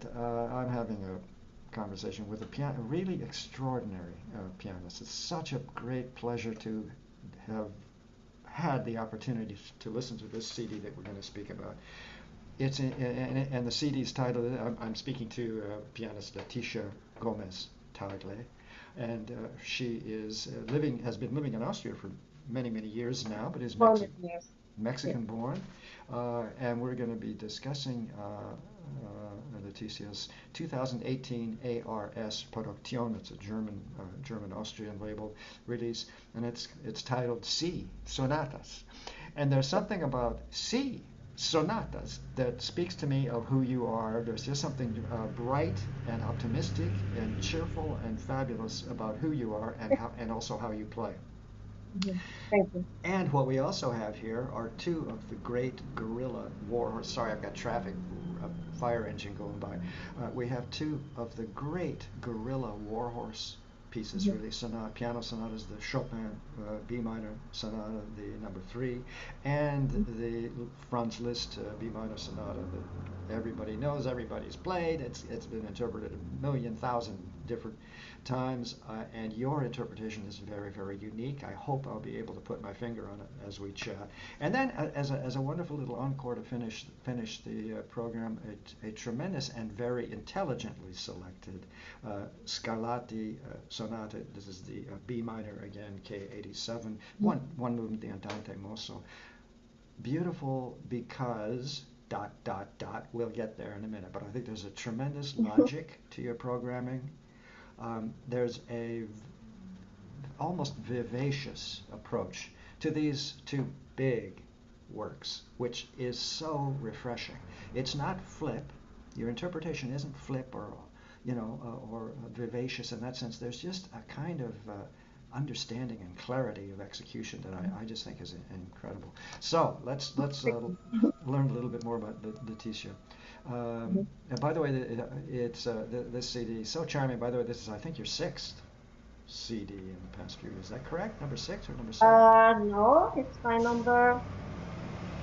tonight I'm having a conversation with a really extraordinary pianist. It's such a great pleasure to have had the opportunity to listen to this CD that we're going to speak about. And the CD's titled. I'm speaking to pianist Leticia Gómez-Tagle, and she is has been living in Austria for many years now, but is Yes. Mexican born, and we're going to be discussing Leticia's 2018 ARS Produktion. It's a German-Austrian label release, and it's titled C Sonatas. And there's something about C sonatas that speaks to me of who you are. There's just something bright and optimistic and cheerful and fabulous about who you are and also how you play. Mhm. Thank you. And what we also have here are two of the great guerrilla war. Sorry, I've got traffic, a fire engine going by. We have two of the great guerrilla warhorse pieces, Mhm. really, piano sonatas, the Chopin B minor sonata, the number 3, and the Franz Liszt B minor sonata that everybody knows, everybody's played. It's been interpreted a million thousand different times, and your interpretation is very unique. I hope I'll be able to put my finger on it as we chat. And then, as a wonderful little encore to finish the program, a tremendous and very intelligently selected Scarlatti sonata. This is the B minor again, K87, one movement, the Andante Mosso. Beautiful because dot. We'll get there in a minute, but I think there's a tremendous logic to your programming. There's a almost vivacious approach to these two big works, which is so refreshing. It's not flip. Your interpretation isn't flip or vivacious in that sense. There's just a kind of understanding and clarity of execution that I just think is incredible. So let's learn a little bit more about Leticia. Mhm. And by the way, it's this CD is so charming. By the way, this is I think your sixth CD in the past few years. Is that correct? Number 6 or number 7? No, it's my number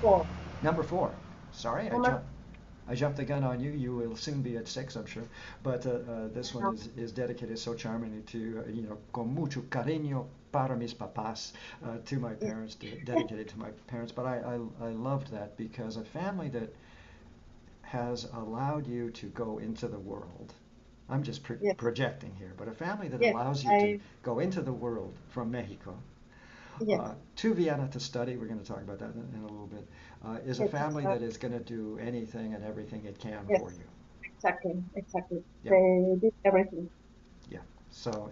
4. Number 4. Sorry, Number I jumped the gun on you. You will soon be at 6, I'm sure. But this one no. is dedicated so charmingly to, con mucho cariño para mis papás, to my Yes, parents, dedicated to my parents. But I loved that because a family that has allowed you to go into the world. I'm just yes, projecting here, but a family that yes. allows you to I go into the world from Mexico yes, to Vienna to study, we're going to talk about that in a little bit, is a yes, family that is going to do anything and everything it can yes. for you. Exactly. Yeah, They did everything. yeah. So I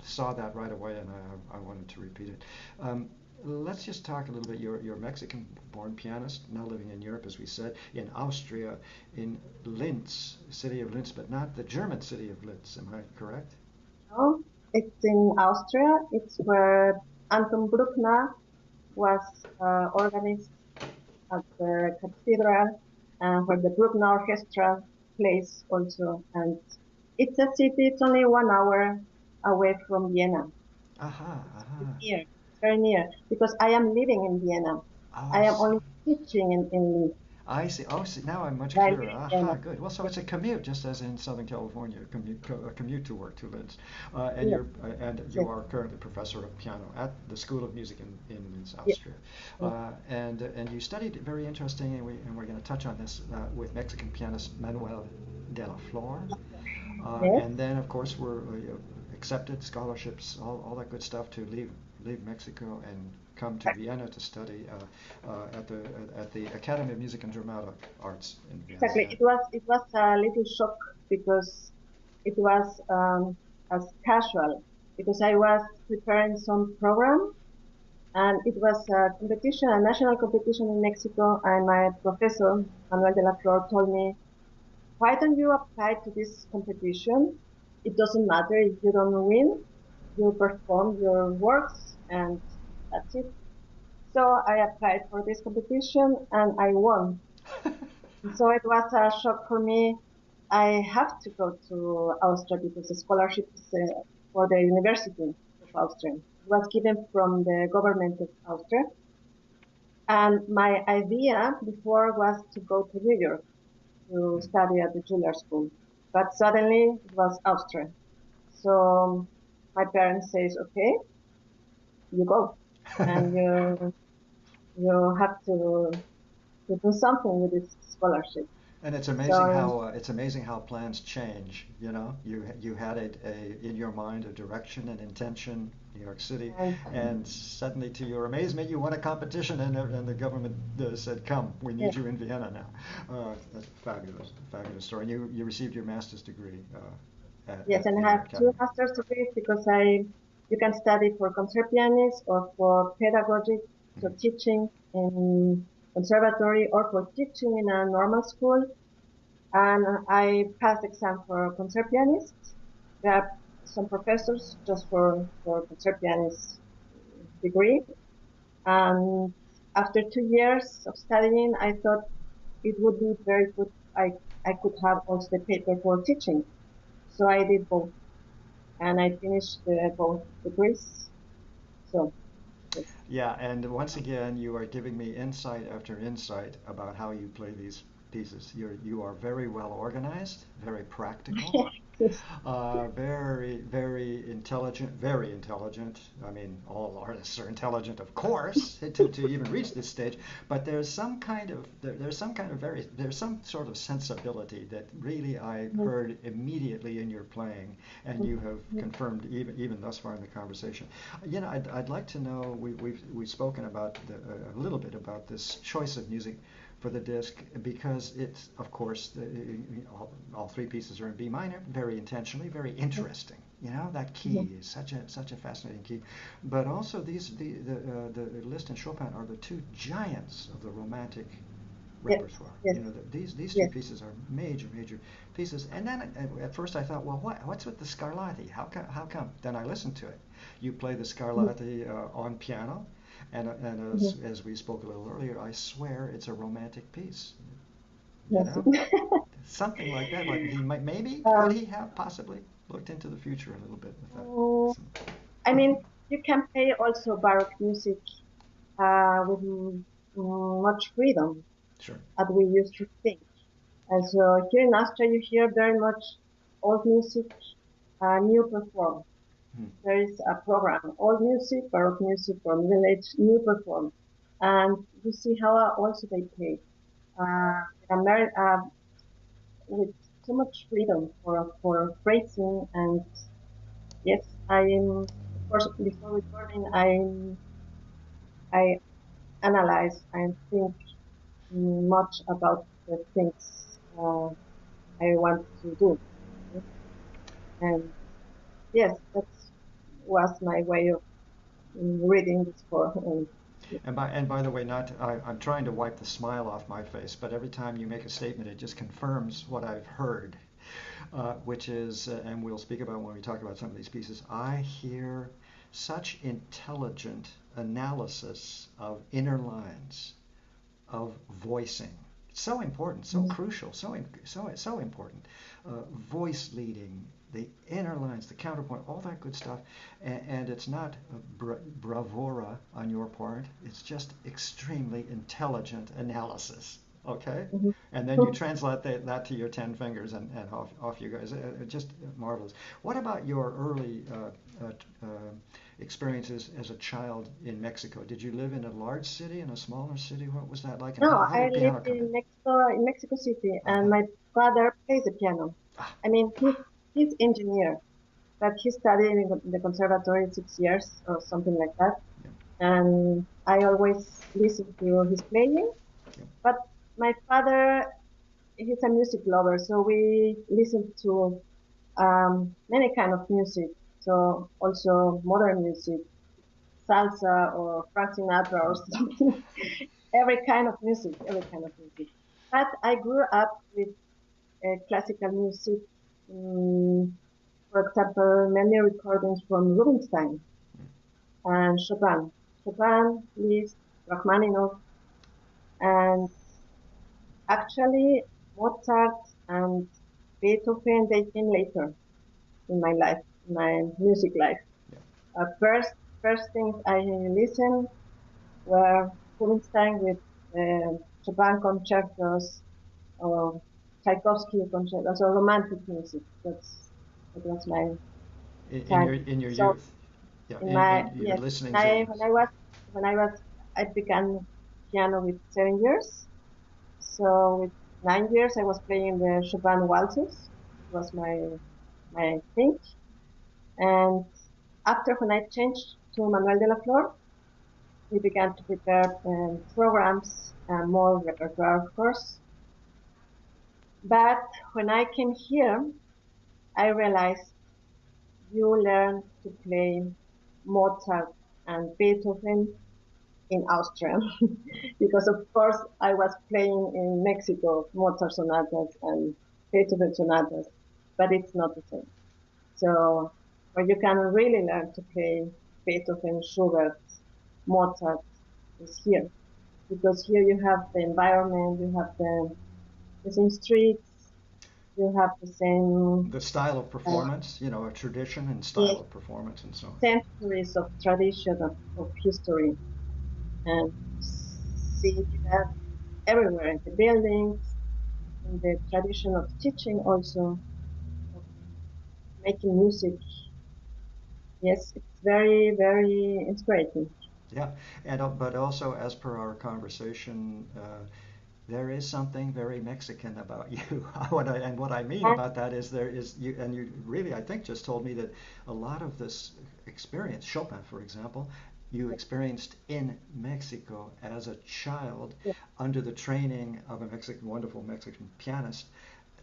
saw that right away and I wanted to repeat it. Let's just talk a little bit. You're a Mexican-born pianist, now living in Europe, as we said, in Austria, in Linz, city of Linz, but not the German city of Linz. Am I correct? No, it's in Austria. It's where Anton Bruckner was organist at the cathedral, and where the Bruckner Orchestra plays also. And it's a city. It's only 1 hour away from Vienna. Aha, It's aha. near. It's very near because I am living in Vienna. Oh, I I am see. only teaching in Linz. I see. Oh, see, now I'm much But I live clearer. in Aha, Vienna. good. Well, so it's a commute, just as in Southern California, a commute to work to Linz. Yes, And you yes, are currently professor of piano at the School of Music in Linz, yes, Austria. yes. And you studied very interesting, and we're going to touch on this with Mexican pianist Manuel de la Flor. Yes. And then, of course, we're accepted scholarships, all that good stuff to leave Mexico and come to Vienna to study at the Academy of Music and Dramatic Arts in Vienna. Exactly. It was a little shock because it was as casual because I was preparing some program and it was a competition, a national competition in Mexico, and my professor Manuel de la Flor told me, "Why don't you apply to this competition? It doesn't matter if you don't win, you perform your works, and that's it." So I applied for this competition and I won. So it was a shock for me. I have to go to Austria because the scholarship is for the University of Austria. It was given from the government of Austria. And my idea before was to go to New York to study at the Juilliard School. But suddenly it was Austria. So my parents says, okay, you go, and you have to do something with this scholarship. And So it's amazing how plans change. You know, you had a in your mind a direction, an intention, New York City, and and suddenly, to your amazement, you won a competition, and the government said, "Come, we need yes, you in Vienna now." That's fabulous, fabulous story. And you received your master's degree yes, at and I the have two academy. master's degrees because you can study for concert pianist or for pedagogic, so Mhm. teaching in conservatory or for teaching in a normal school. And I passed exam for concert pianist. There are some professors just for concert pianist degree. And after 2 years of studying, I thought it would be very good. I could have also the paper for teaching. So I did both, and I finished both degrees. So yes, Yeah, and once again, you are giving me insight after insight about how you play these pieces. You are very well organized, very practical, yes, very, very intelligent, very intelligent. I mean, all artists are intelligent, of course, to even reach this stage. But there's some kind of there's some sort of sensibility that really I mhm, heard immediately in your playing, and you have mhm, confirmed even thus far in the conversation. You know, I'd like to know. We've spoken about a little bit about this choice of music for the disc because it's, of course, all three pieces are in B minor, very intentionally, very interesting. You know, that mhm, key is such a fascinating key. But also the Liszt and Chopin are the two giants of the Romantic yes, repertoire. yes, You know, these two yes, pieces are major pieces. And then at first I thought, well, what's with the Scarlatti? How come? Then I listened to it. You play the mhm, Scarlatti on piano, and mhm, as we spoke a little earlier, I swear it's a romantic piece. You yes. know, something like that. Like he might maybe could um, he have possibly looked into the future a little bit with that. mm, Some, I mean, you can play also Baroque music with much freedom sure. as we used to think. As here in Austria, you hear very much old music, new perform. Hmm. There is a program, old music, Baroque music, or Middle Age, new perform. And you see how also they play with so much freedom for phrasing. And yes, of course, before recording, I analyze and think much about the things I want to do. And yes, that was my way of reading the score. And And by the way, not I'm trying to wipe the smile off my face, but every time you make a statement, it just confirms what I've heard, which is, and we'll speak about when we talk about some of these pieces. I hear such intelligent analysis of inner lines, of voicing. So important, so mm, crucial, so important. Voice leading, the inner lines, the counterpoint, all that good stuff. And it's not bravura on your part. It's just extremely intelligent analysis. Okay, mhm, and then you mhm. translate that to your 10 fingers, and off you guys. Just marvelous. What about your early experiences as a child in Mexico? Did you live in a large city, in a smaller city? What was that like, and No, how I did piano lived come in? In Mexico City, and Uh-huh. my father plays the piano. Ah, I mean, he's engineer, but he studied in the conservatory 6 years or something like that. yeah, And I always listen to his playing. yeah. But my father, he's a music lover, so we listen to many kind of music. So also modern music, salsa or Frank Sinatra or Mm. something. Every kind of music, every kind of music. But I grew up with classical music. Um, for example, many recordings from Rubinstein and Chopin. Chopin, Liszt, Rachmaninoff, and actually Mozart and Beethoven, they came later in my life, in my music life. Yeah. Uh, first, first things I listened were Rubinstein with Chopin concertos, Tchaikovsky concertos or romantic music. That was my time. In your So youth. Yeah, in my in your yes, listening when years. I was I began piano with 7 years. So with 9 years I was playing the Chopin waltzes. It was my thing. And after when I changed to Manuel de la Flor, we began to prepare programs and more repertoire, of course. But when I came here, I realized you learn to play Mozart and Beethoven in Austria. Because of course I was playing in Mexico Mozart sonatas and Beethoven sonatas, but it's not the same. So where you can really learn to play Beethoven, Schubert, Mozart is here. Because here you have the environment, you have the same streets, you have the The style of uh, performance, a tradition and style the of performance and so on. centuries of tradition of history. And see that everywhere in the buildings, in the tradition of teaching also, of making music. Yes, it's very, very inspiring. Yeah, and but also as per our conversation, there is something very Mexican about you. And what I mean And about that is there is you, and you really, I think, just told me that a lot of this experience, Chopin, for example, you yes, experienced in Mexico as a child yes, under the training of a Mexican, wonderful Mexican pianist.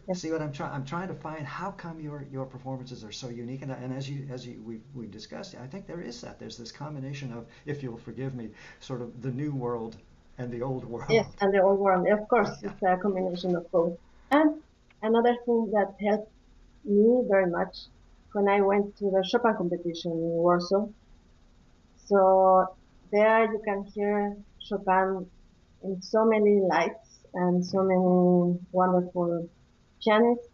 yes, See what I'm trying? I'm trying to find how come your performances are so unique, and as you we discussed, I think there is that. There's this combination of, if you'll forgive me, sort of the new world and the old yes, world. and the old world. Of course, Yeah. it's a combination of both. And another thing that helped me very much when I went to the Chopin competition in Warsaw. So there you can hear Chopin in so many lights and so many wonderful pianists.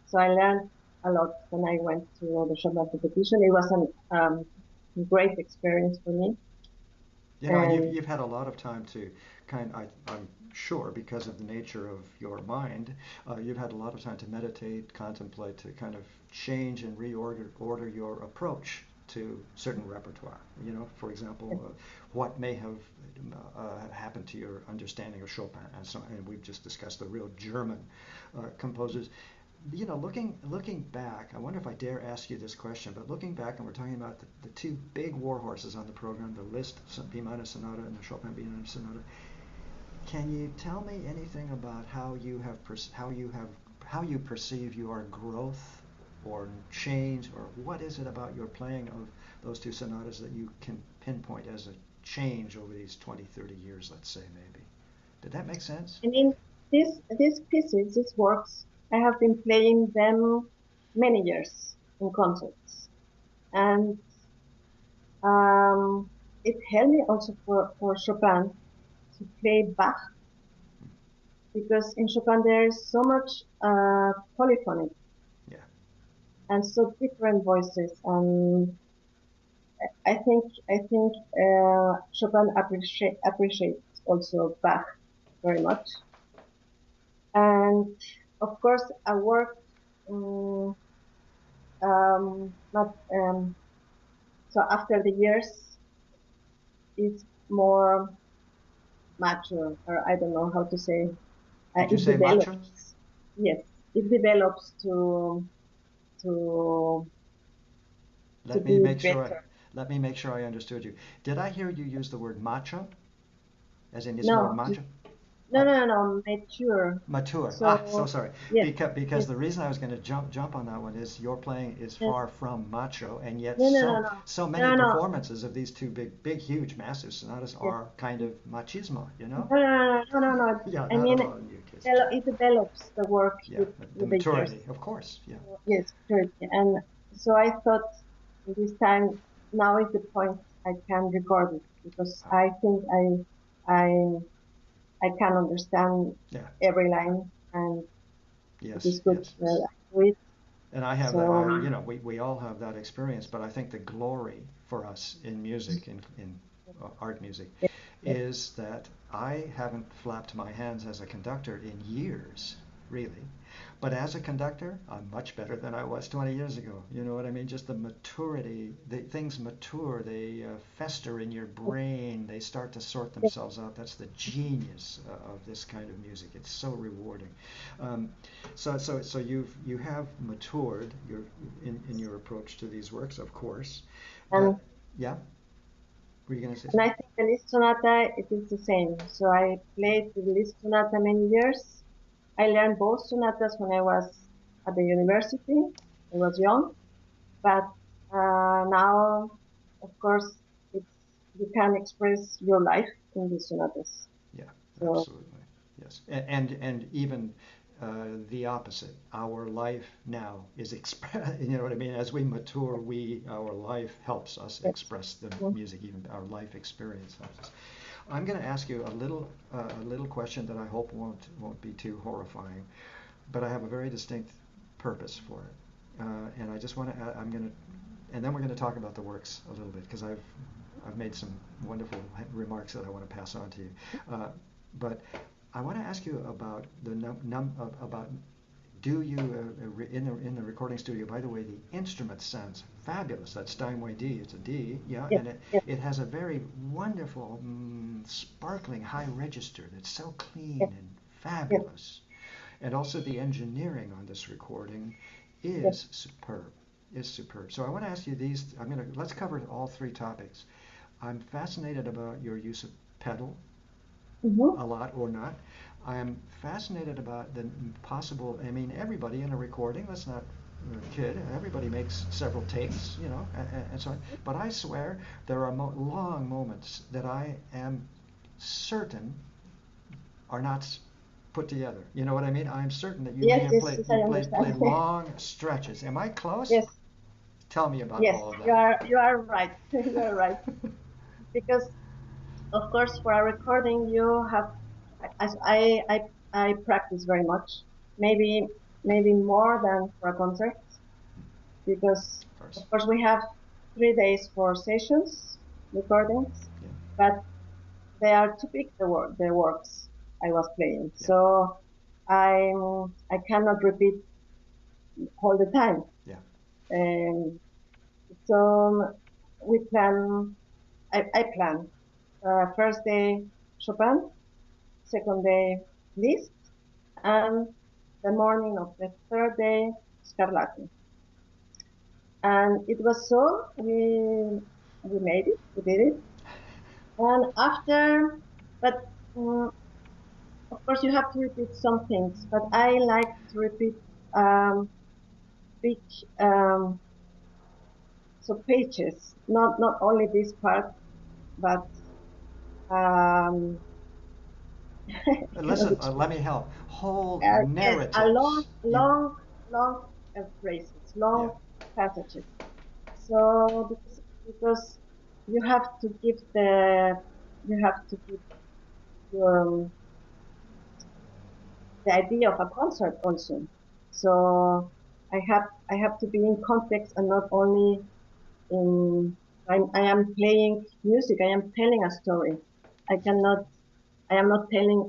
So I learned a lot when I went to the Chopin competition. It was a great experience for me. And And you've had a lot of time to I'm sure because of the nature of your mind, you've had a lot of time to meditate, contemplate, to kind of change and order your approach to certain repertoire. For example, what may have happened to your understanding of Chopin, and we've just discussed the real German composers. Looking back, I wonder if I dare ask you this question, but looking back, and we're talking about the two big war horses on the program, the Liszt B minor sonata and the Chopin B minor sonata. Can you tell me anything about how you perceive your growth or change, or what is it about your playing of those two sonatas that you can pinpoint as a change over these 20, 30 years, let's say, maybe? Did that make sense? I mean, these pieces, these works, I have been playing them many years in concerts. And um, it helped me also for Chopin to play Bach because in Chopin there is so much polyphonic Yeah. and so different voices. And I think Chopin appreciates also Bach very much. And of course, I worked um, not so after the years it's more mature, or I don't know how to say. Did you It say macho? develops. Yes, it develops to to Let me be make sure I better. let me make sure I understood you. Did I hear you use the word macho? As in, it's more No, macho? no, Uh, no, no, no, mature. Mature. So So sorry. yes, Because yes, the reason I was going to jump on that one is your playing is yes. far from macho, and yet No, no, no, no, so many no, no. performances of these two big, huge, massive sonatas Yes. are kind of machismo. No, no, no, no, no, no. Yeah, I not mean, at all in your case. it develops the work Yeah, the with the years. maturity, of course. Yeah. So, yes, maturity. And so I thought this time now is the point I can record it because Ah, I think I I can understand yeah. every line and it Yes. is good Yes. I do it. And I have that. So We all have that experience. But I think the glory for us in music, in art music, yes, yes, is that I haven't flapped my hands as a conductor in years, really. But as a conductor, I'm much better than I was 20 years ago. You know what I mean? Just the maturity, things mature, they fester in your brain, they start to sort themselves out. That's the genius of this kind of music. It's so rewarding. Um, so you have matured in your approach to these works, of course. And But yeah, were you going to say and I something? think the Liszt Sonata it is the same. So I played the Liszt Sonata many years. I learned both sonatas when I was at the university. I was young, but now, of course, it's you can express your life in these sonatas. Yeah, So absolutely. Yes, and even the opposite. Our life now is express. You know what I mean? As we mature, our life helps us yes. express the Mhm. music. Even our life experience helps us. I'm going to ask you a little question that I hope won't be too horrifying, but I have a very distinct purpose for it, and I just want to. I'm going to, and then we're going to talk about the works a little bit because I've made some wonderful remarks that I want to pass on to you. But I want to ask you about the about do you in the recording studio? By the way, the instrument sounds fabulous. That Steinway D, it's a D, yeah, Yes, and yes, it has a very wonderful, sparkling high register that's so yes, clean and yes, fabulous. And also the engineering on this recording yes. is superb. Is superb. So I want to ask you these. Let's cover all three topics. I'm fascinated about your use of pedal Mm-hmm. a lot or not. I'm fascinated about the possible. I mean, everybody in a recording. Let's not kid. Everybody makes several takes, you know, and so on. But I swear there are long moments that I am certain are not put together. You know what I mean? I'm certain that you may Yes, have yes, played yes, you I played understand. long stretches. Am I close? Yes, Tell me about yes, all of you are right. You are right. that. Because of course, for a recording, you have, as I practice very much, maybe maybe more than for a concert, because Of course. of course we have 3 days for sessions, recordings, Yeah. but they are too big the works I was playing, Yeah. so I cannot repeat all the time. Yeah. Um, so we plan. I plan first day Chopin, second day Liszt, and the morning of the third day Scarlatti. And it was so we made it, we did it. And after, but um, of course you have to repeat some things. But I like to repeat um, big so pages, not only this part, but um, I cannot Listen, let explain. me help. Whole Yes, a long, narratives. You. long, long phrases, Yeah. long passages. So because you have to give your the idea of a concert also. So I have to be in context and not only in I am playing music. I am telling a story. I cannot. I am not telling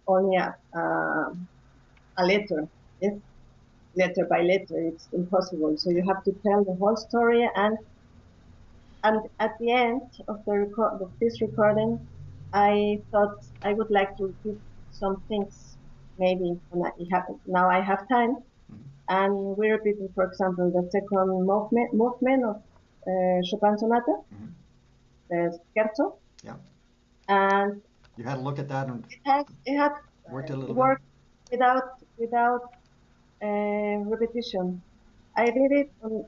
only a letter. Yes, letter by letter. It's impossible. So you have to tell the whole story, and at the end of this recording, I thought I would like to repeat some things. Maybe now I have time, Mhm. and we repeated, for example, the second movement of Chopin Sonata, Mhm. the scherzo, Yeah. and You had a look at that and it had worked a little bit. worked without repetition. I did it, and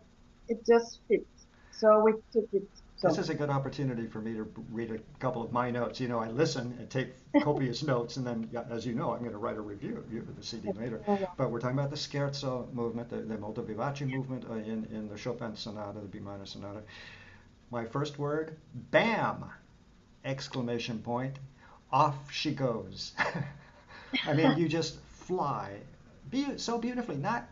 it just fit. So we took it. This So is a good opportunity for me to read a couple of my notes. You know, I listen and take copious notes, and then, yeah, as you know, I'm going to write a review of the CD later. But we're talking about the scherzo movement, the molto vivace movement in the Chopin sonata, the B minor sonata. My first word, bam! Exclamation point. Off she goes. I mean, you just fly so beautifully, not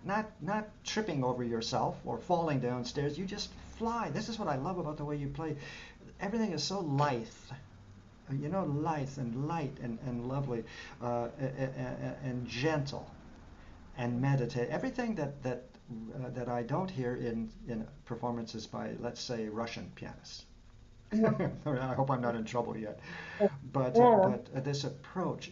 tripping over yourself or falling downstairs. You just fly. This is what I love about the way you play. Everything is so lithe. lithe and light and lovely, and gentle and meditate. Everything that I don't hear in performances by, let's say, Russian pianists. Mhm. I hope I'm not in trouble yet. But Yeah. this approach,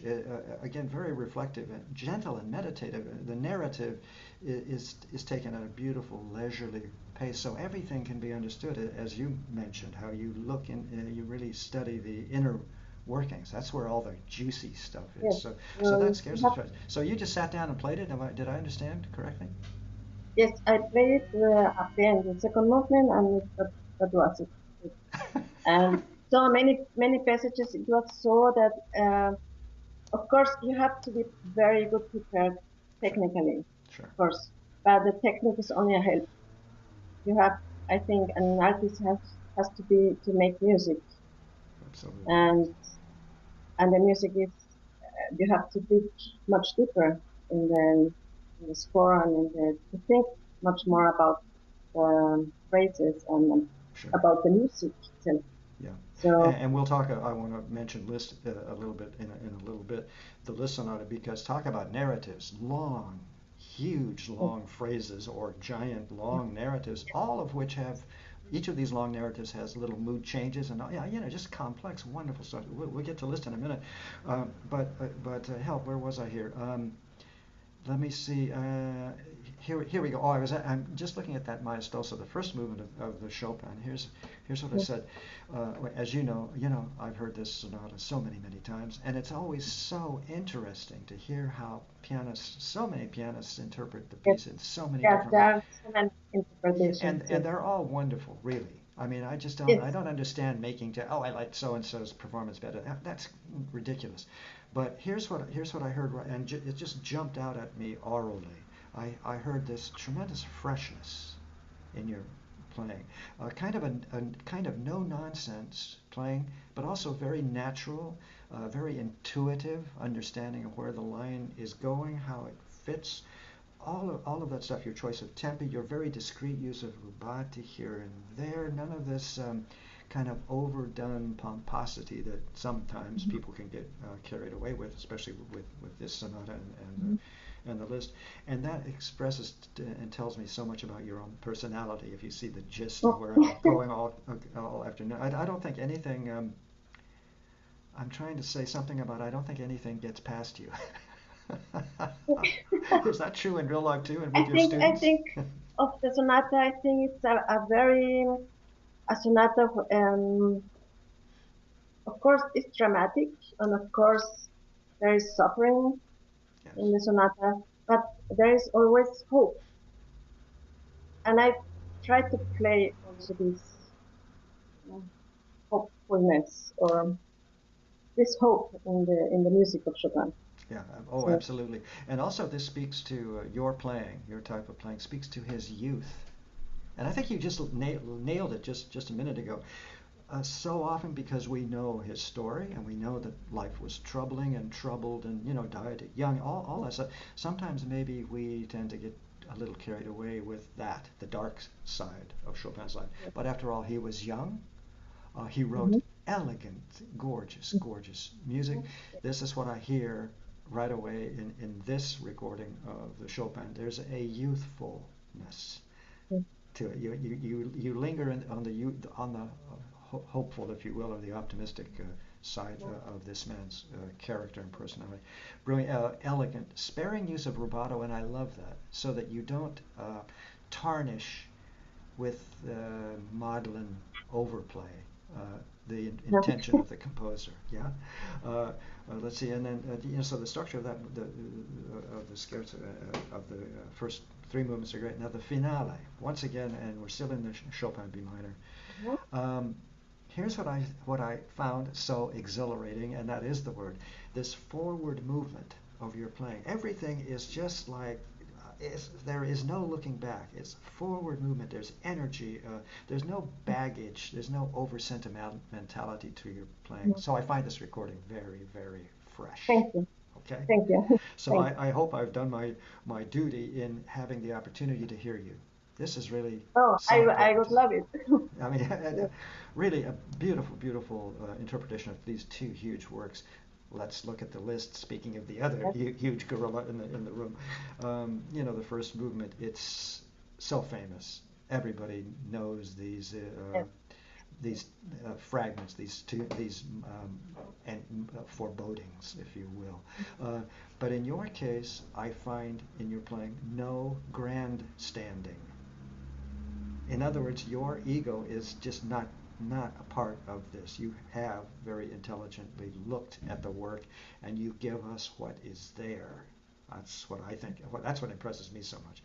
again, very reflective and gentle and meditative. The narrative is taken at a beautiful, leisurely pace, so everything can be understood. As you mentioned, how you look in, you really study the inner workings. That's where all the juicy stuff is. Yes. So that You scares us. have, So you just sat down and played it. Did I understand correctly? yes, I played at the end, the second movement, and that was it. And so many passages. It was so that, of course, you have to be very good prepared Sure, technically, sure, of course, but the technique is only a help. You have, I think, an artist has to be to make music, absolutely. and the music is you have to dig much deeper in the score and to think much more about phrases and Sure. about the music itself. Yeah, So and we'll talk. I want to mention Liszt a little bit in a little bit, the Liszt sonata, because talk about narratives, long, huge, yes, long phrases or giant long narratives, all of which have. Each of these long narratives has little mood changes and yeah, just complex, wonderful stuff. We'll get to Liszt in a minute, but help. Where was I here? Let me see. Here we go. Oh, I'm just looking at that Maestoso, the first movement of the Chopin. Here's what I yes, said. As I've heard this sonata so many times, and it's always so interesting to hear how so many pianists interpret the yes, piece in so many yes, different there ways, are so many interpretations. and Yes, they're all wonderful, really. I mean, I yes, don't understand making I like so and so's performance better. That's ridiculous. But here's what I heard, and it just jumped out at me orally. I heard this tremendous freshness in your playing, a kind of no nonsense playing, but also very natural, very intuitive understanding of where the line is going, how it fits, all of that stuff, your choice of tempi, your very discreet use of rubato here and there, none of this kind of overdone pomposity that sometimes mhm, people can get carried away with, especially with this sonata mhm. and the list. And that expresses and tells me so much about your own personality, if you see the gist of Oh, where I'm going all afternoon. I don't think anything, I'm trying to say something about I don't think anything gets past you. Is that true in real life too, and with your I students? think of the sonata. I think it's a very a sonata. Of course, it's dramatic, and of course, there is suffering in Yes. the sonata, but there is always hope. And I try to play also this uh, hopefulness or this hope in the music of Chopin. Yeah. Oh, So absolutely. And also, this speaks to your playing, your type of playing, speaks to his youth. And I think you just nailed it just a minute ago. So often, because we know his story and we know that life was troubling and troubled and died at young, all that stuff. Sometimes maybe we tend to get a little carried away with that, the dark side of Chopin's life. yes. But after all, he was young. He wrote Mhm. elegant, gorgeous music. This is what I hear right away in this recording of the Chopin. There's a youthfulness to it. You linger on the hopeful, if you will, or the optimistic side of this man's character and personality. Brilliant, elegant, sparing use of rubato, and I love that, so that you don't tarnish with maudlin overplay the Yeah. intention of the composer. Yeah. Let's see, and then so the structure of of the scherzo of the first three movements are great. Now the finale, once again, and we're still in the Chopin B minor. Mhm. Um, Here's what I found so exhilarating, and that is the word. This forward movement of your playing. Everything is just like there is no looking back. It's forward movement. There's energy. There's no baggage. There's no over sentimentality to your playing. Mhm. So I find this recording very fresh. Thank you. Okay. Thank you. So Thank you. I hope I've done my duty in having the opportunity to hear you. This is really Oh, I would song-poetry. love it. I mean, Yes, really a beautiful, beautiful interpretation of these two huge works. Let's look at the list. Speaking of the other yes, huge gorilla in the room, you know, the first movement. It's so famous. Everybody knows yes. these fragments, these and forebodings, if you will. But in your case, I find in your playing no grandstanding. In other words, your ego is just not a part of this. You have very intelligently looked at the work, and you give us what is there. That's what I think. That's what impresses me so much.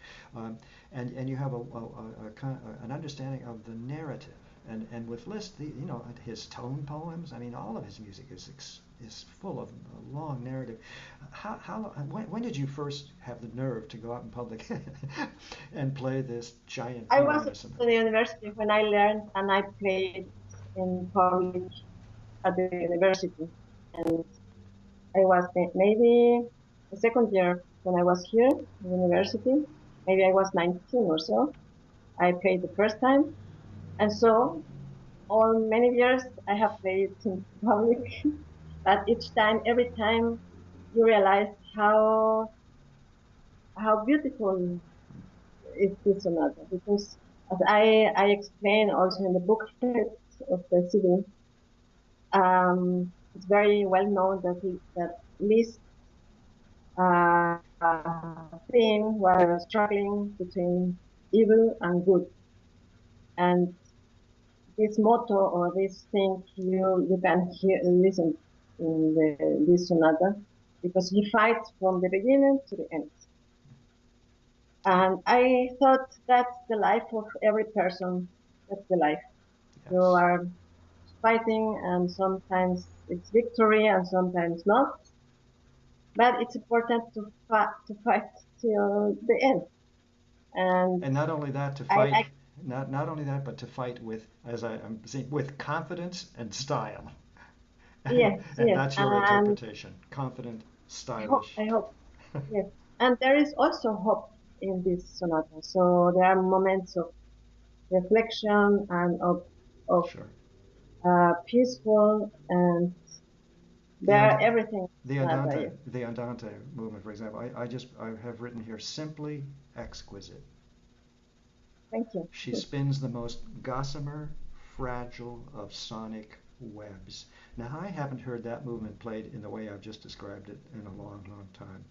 And you have an understanding of the narrative. And with Liszt, you know, his tone poems. I mean, all of his music is full of long narrative. When did you first have the nerve to go out in public and play this giant I B was minor at symphony? the university when I learned and I played in public at the university. And I was maybe the second year when I was here in university. Maybe I was 19 or so. I played the first time. And so all many years I have played in public. But each time, every time you realize how beautiful is this sonata because as I explain also in the booklet of the CD, it's very well known that that Liszt theme was struggling between evil and good, and this motto or this thing you can hear listen in this sonata because he fights from the beginning to the end. And I thought that's the life of every person. That's the life. You Yes. are fighting, and sometimes it's victory, and sometimes not. But it's important to fight till the end. And And not only that, to I fight, like, not only that, but to fight with, as I'm saying, with confidence and style. And, yes, and yes, that's your and interpretation. Confident, I stylish. hope, yes. And there is also hope in this sonata. So there are moments of reflection and of Sure. peaceful, and The there are everything in the this sonata. andante Yes. the andante movement, for example. I have written here simply exquisite. Thank you. She spins the most gossamer, fragile of sonic webs. Now, I haven't heard that movement played in the way I've just described it in a long, long time.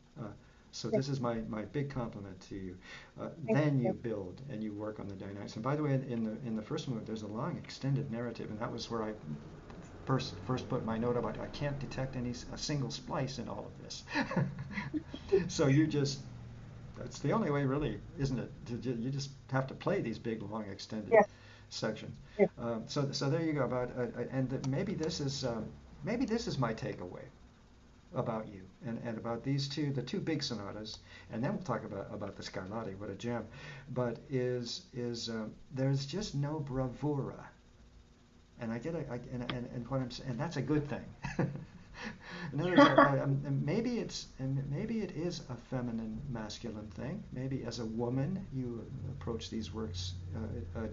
So Thank this is my big compliment to you. thank Then you you. build and you work on the dynamics. And by the way, in the first movement, there's a long extended narrative, and that was where I first put my note about I can't detect a single splice in all of this. So you just that's the only way, really, isn't it? You just have to play these big, long, extended Yes, sections. yes, So there you go. And maybe this is my takeaway about you and about these the two big sonatas, and then we'll talk about the Scarlatti. What a gem! But there's just no bravura, and I get it. And what and that's a good thing. In other words, maybe it is a feminine masculine thing. Maybe as a woman you approach these works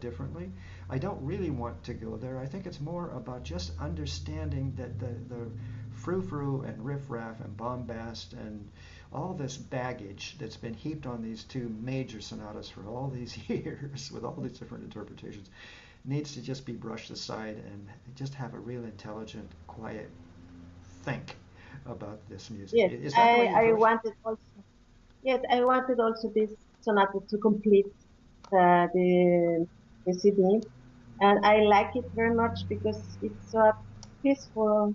differently. I don't really want to go there. I think it's more about just understanding that the frou-frou and riff-raff and bombast and all this baggage that's been heaped on these two major sonatas for all these years with all these different interpretations needs to just be brushed aside and just have a real intelligent, quiet think about this music. yes. Is that the way you I approach it? wanted also, yes, I wanted also this sonata to complete the the, the CD, and I like it very much because it's a peaceful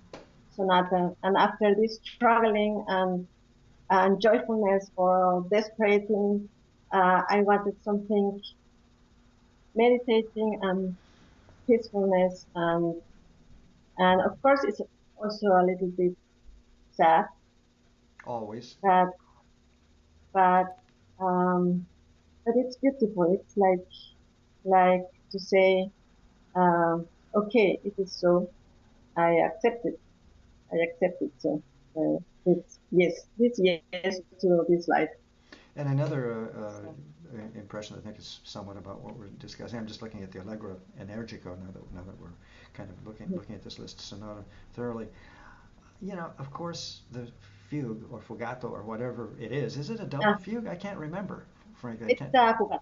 sonata. And after this struggling and joyfulness or desperating, I wanted something meditating and peacefulness, and of course it's also a little bit sad, Always. but but um, but it's beautiful. It's like to say, okay, it is so. I accept it. I accept it. So it's yes, this yes to this life. And another So, impression I think is somewhat about what we're discussing. I'm just looking at the Allegro Energico now that we're kind of looking at this list sonata thoroughly. You know, of course, the fugue or fugato or whatever it is it a double ah, fugue? I can't remember. Frankly, I it's can't. the fugato.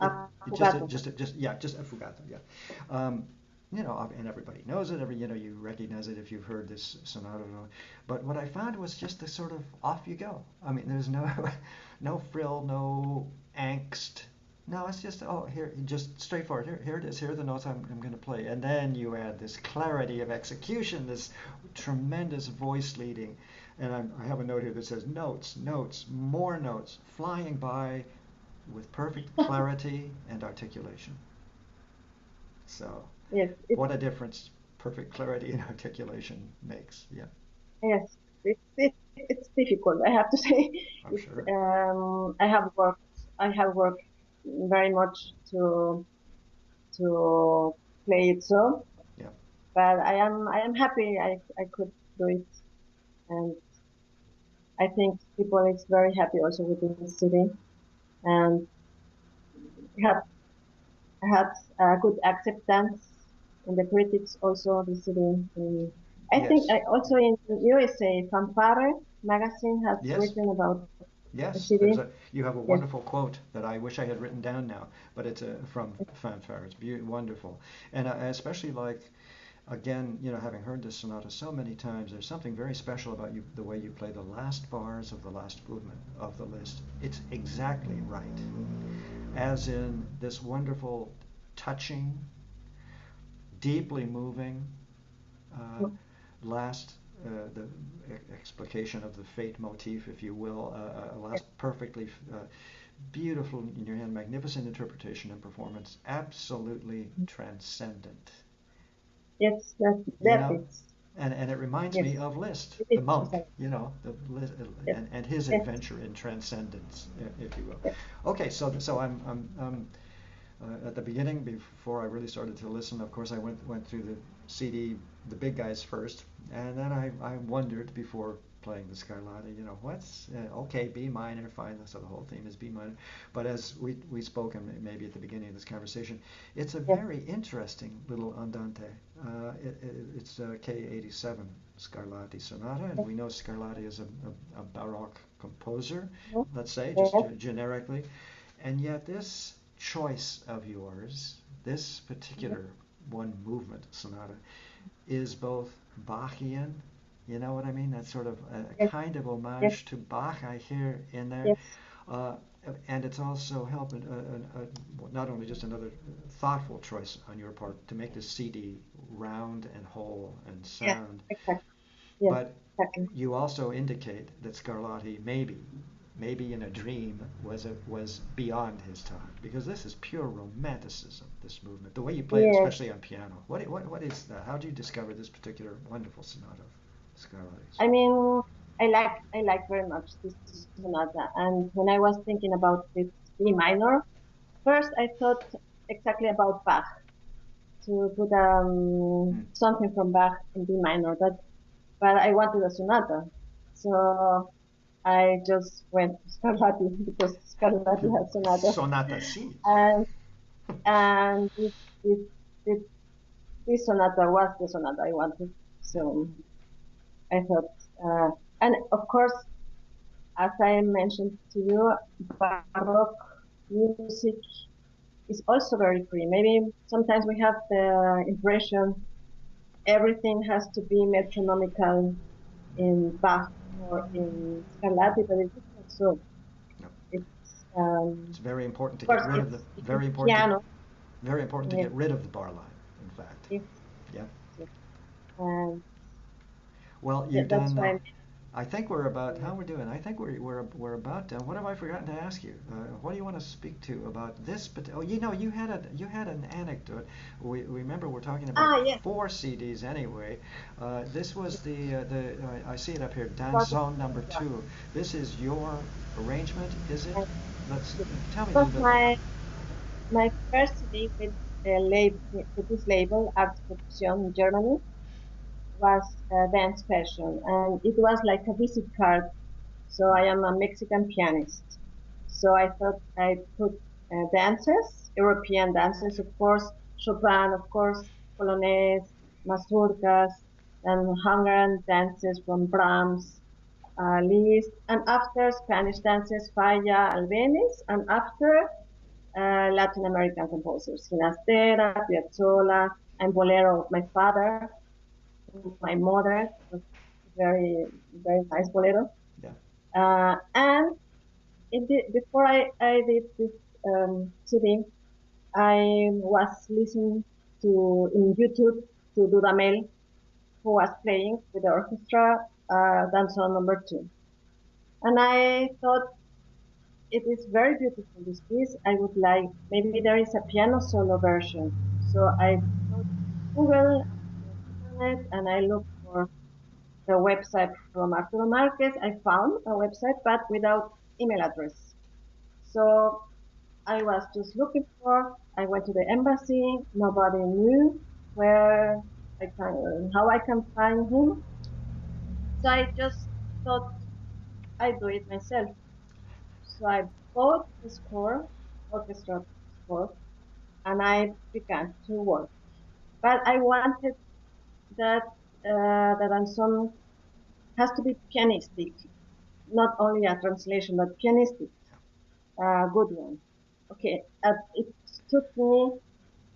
It, it just Fugato. just yeah, just a fugato. Yeah. Um, you know, and everybody knows it. You recognize it if you've heard this sonata. But what I found was just the sort of off you go. I mean, there's no no frill, no angst. No, it's just here, just straightforward. Here it is. Here are the notes I'm going to play, and then you add this clarity of execution, this tremendous voice leading, and I have a note here that says notes, notes, more notes, flying by with perfect clarity and articulation. So, Yes, it's what a difference perfect clarity and articulation makes. Yeah, yes, it's difficult. I have to say, I'm it's sure. I have worked very much to play it so, Yeah. but I am happy I could do it, and I think people is very happy also with this city, and have had good acceptance in the critics also the city. I think Yes. also in USA, Fanfare magazine has Yes. written about the Yes. city. You have a Yes, wonderful quote that I wish I had written down now, but it's from Fanfare. It's wonderful, and I especially like again, having heard this sonata so many times, there's something very special about the way you play the last bars of the last movement of the list. It's exactly right, as in this wonderful, touching, deeply moving uh, last the explication of the fate motif, if you will, a yes, last perfectly beautiful in your hand, magnificent interpretation and performance, absolutely transcendent. yes, You that know, is and it reminds me yes, of Liszt, it the is monk. Susanna. The Yes, and his yes, adventure in transcendence, if you will. yes, Okay, so I'm at the beginning, before I really started to listen, of course, I went through the CD, the big guys first, and then I wondered before playing the Scarlatti, what's okay, B minor, fine. So the whole theme is B minor. But as we spoke, and maybe at the beginning of this conversation, it's a yes, very interesting little andante. It's K87 Scarlatti Sonata, and yes, we know Scarlatti is a Baroque composer, yes, let's say, just yes, generically. And yet this choice of yours, this yes, particular one movement sonata, is both Bachian, you know what I mean? That's sort of a yes, kind of yes, homage to Bach I hear in there. yes, Uh, and it's also helping not only just another thoughtful choice on your part to make this CD round and whole and yes, sound, exactly. Yes, but exactly. you also indicate that Scarlatti maybe in a dream was beyond his time, because this is pure romanticism. This movement, the way you play it, Yes, especially on piano. What is that? How do you discover this particular wonderful sonata of Scarlatti's? I mean, I like very much this sonata. And when I was thinking about this B minor, first I thought exactly about Bach to put Hmm. something from Bach in B minor, but I wanted a sonata, so I just went to Scarlatti because Scarlatti has sonatas, Sonata C. and and this this, this sonata was the sonata I wanted. Yeah. So I thought, and of course, as I mentioned to you, Baroque music is also very free. Maybe sometimes we have the impression everything has to be metronomical in Bach or in Scarlatti, but it's not so. No. It's It's very important of to get course rid of the it's piano. very important to Yes, get rid of the bar line. In fact. yes, Yeah. yes. And Well, you've that's done. why. I think we're about how we're doing. I think we're about done. What have I forgotten to ask you? What do you want to speak to about this? But oh, you had an anecdote. We remember we're talking about Ah, yes. four CDs anyway. This was the I see it up here. About the Danzon number one. two. This is your arrangement, is it? And Let's it tell me a was little bit. my first CD with with this label, Art Production in Germany, was a dance version, and it was like a visit card. So I am a Mexican pianist. So I thought I put dances, European dances, of course, Chopin, of course, Polonaise, mazurkas, and Hungarian dances from Brahms, Liszt, and after Spanish dances, Falla, Albéniz, and after Latin American composers, Ginastera, Piazzolla, and Bolero of my father, my mother, was very, very nice Bolero. Yeah. And before I did this CD, I was listening to in YouTube to Dudamel, who was playing with the orchestra, Danzón number 2. And I thought it is very beautiful, this piece. I would like, maybe there is a piano solo version. So I go to Google, internet, and I look for the website from Arturo Marquez. I found a website, but without email address. So I was just looking for. I went to the embassy. Nobody knew where how I can find him. So I just thought I'd do it myself. So I bought the score, orchestra score, and I began to work. But I wanted that the ransom has to be pianistic, not only a translation, but pianistic, a good one. Okay, it took me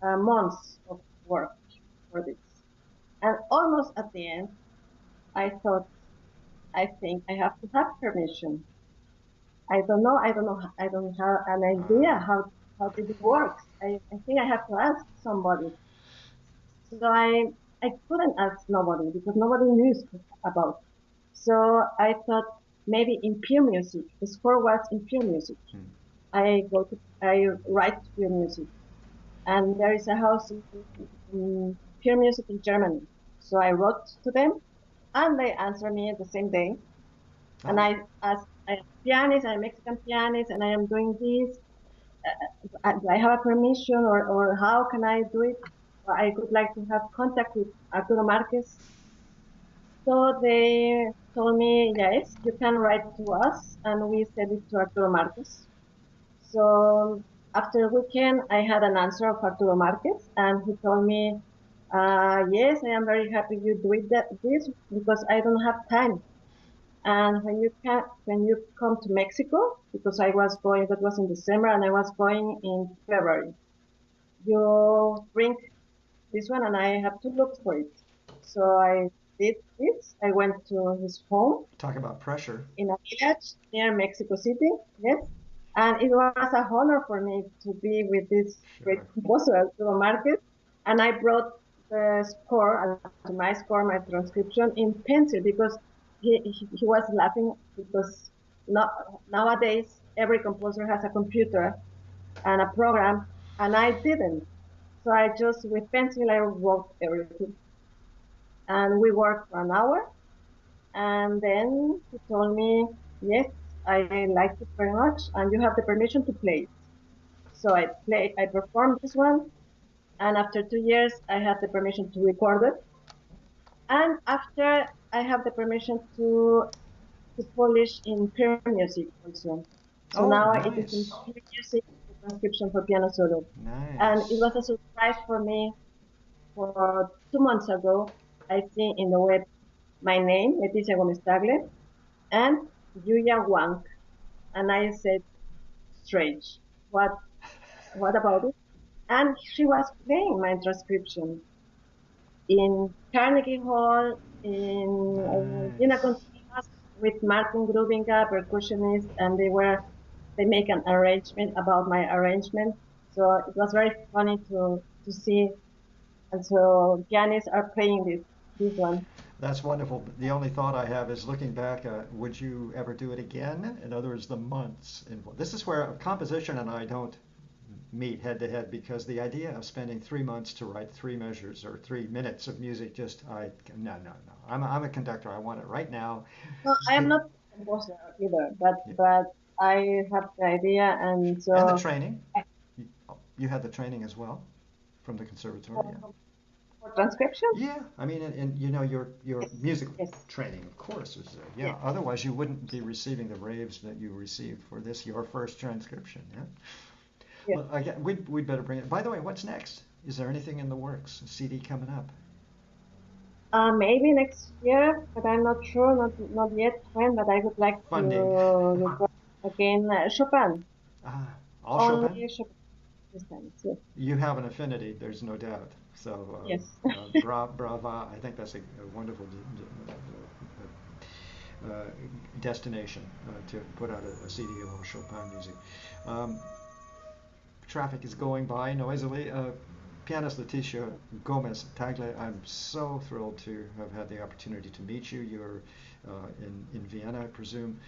months of work for this. And almost at the end, I thought, I think I have to have permission. I don't have an idea how it works. I think I have to ask somebody. So I couldn't ask nobody because nobody knew about. So I thought maybe in pure music. The score was in pure music. Hmm. I write pure music, and there is a house in pure music in Germany. So I wrote to them, and they answered me the same day. And Oh. I asked, I am a pianist, I'm a Mexican pianist, and I am doing this. Do I have a permission, or how can I do it? Or I would like to have contact with Arturo Marquez. So they told me, yes, you can write to us, and we send it to Arturo Marquez. So after a weekend, I had an answer of Arturo Marquez, and he told me, yes, I am very happy you do it this because I don't have time. And when you come to Mexico, because I was going, that was in December, and I was going in February, you bring this one, and I have to look for it. So I did this. I went to his home Talk about pressure. in a village near Mexico City. Yes, and it was a honor for me to be with this great Sure. composer, Arturo Marquez. And I brought the score, my score, my transcription in pencil because he was laughing because no, nowadays every composer has a computer and a program, and I didn't. So I just with pencil I wrote everything, and we worked for an hour, and then he told me, yes, I like it very much, and you have the permission to play it. So I performed this one, and after 2 years, I had the permission to record it. And after I have the permission to publish in Pure Music also. So Oh, now it is in nice. Pure Music, the transcription for piano solo. And it Nice. was a surprise for me. For 2 months ago, I see in the web my name, Leticia Gómez-Tagle, and Yuya Wang. And I said, strange. What about it? And she was playing my transcription in Carnegie Hall, in a Nice. continuous with Martin Grubinga, percussionist, and they make an arrangement about my arrangement. So it was very funny to see, and so pianists are playing this one. That's wonderful. The only thought I have is looking back, would you ever do it again? In other words, the months involved. This is where composition and I don't meet head to head because the idea of spending 3 months to write 3 measures or 3 minutes of music just no. I'm a conductor. I want it right now. No, I am The not a composer either, but yeah. I have the idea, and And the so training. You, you had the training as well from the conservatory. Yeah. for For transcription? Yeah, I mean, and you know, your musical Yes. training, of course, is there. Yeah, Yes. otherwise you wouldn't be receiving the raves that you received for this, your first transcription. Yeah. Yes. Well, again, we'd better bring it. By the way, what's next? Is there anything in the works? A CD coming up? Maybe next year, but I'm not sure, not yet when. But I would like to Funding. record again Chopin, Ah, all Chopin? only Chopin this time. Yes. You have an affinity, there's no doubt. So, Yes. brava. I think that's a wonderful destination to put out a CD of all Chopin music. Um, Traffic is going by noisily. Pianist Leticia Gómez-Tagle, I'm so thrilled to have had the opportunity to meet you. You're in Vienna, I presume.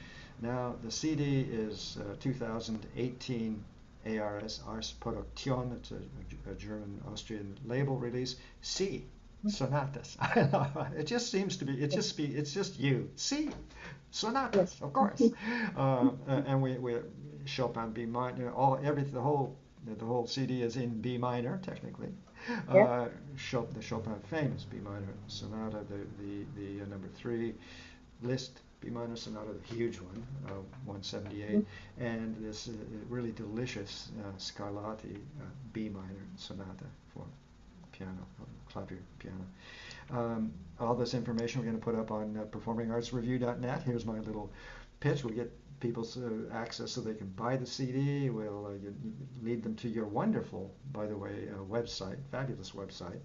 Now, the CD is 2018 ARS Ars Produktion. It's a German-Austrian label release. C. Sonatas. It just seems to be. It's just you. C. Yes. Sonatas, of course. And we Chopin B minor. The whole CD is in B minor, technically. Yes. The Chopin famous B minor sonata, the number 3 Liszt B minor sonata, the huge one, 178, and this really delicious Scarlatti B minor sonata for piano, clavier piano. All this information we're going to put up on performingartsreview.net. Here's my little pitch. We get people's access so they can buy the CD. We'll lead them to your wonderful, by the way, website, fabulous website,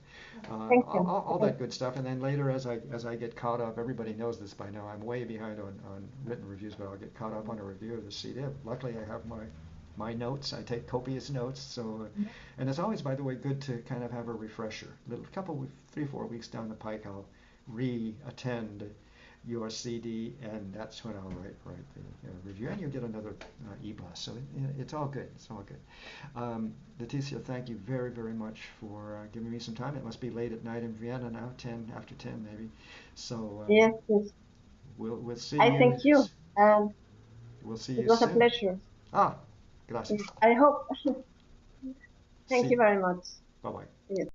Thank you. all that good stuff. And then later, as I get caught up, everybody knows this by now. I'm way behind on written reviews, but I'll get caught up on a review of the CD. Luckily, I have my notes. I take copious notes. So, and it's always, by the way, good to kind of have a refresher. Little couple, 3-4 weeks down the pike, I'll re-attend your CD, and that's when I'll write the review, and you'll get another e-blast. So it's all good. It's all good. Leticia, thank you very, very much for giving me some time. It must be late at night in Vienna now, 10 after 10 maybe. So Yes. Yes. we'll see I you. thank you, and We'll see it you was a soon. pleasure. Ah, gracias. I hope. Thank See. you very much. Bye bye. Yes.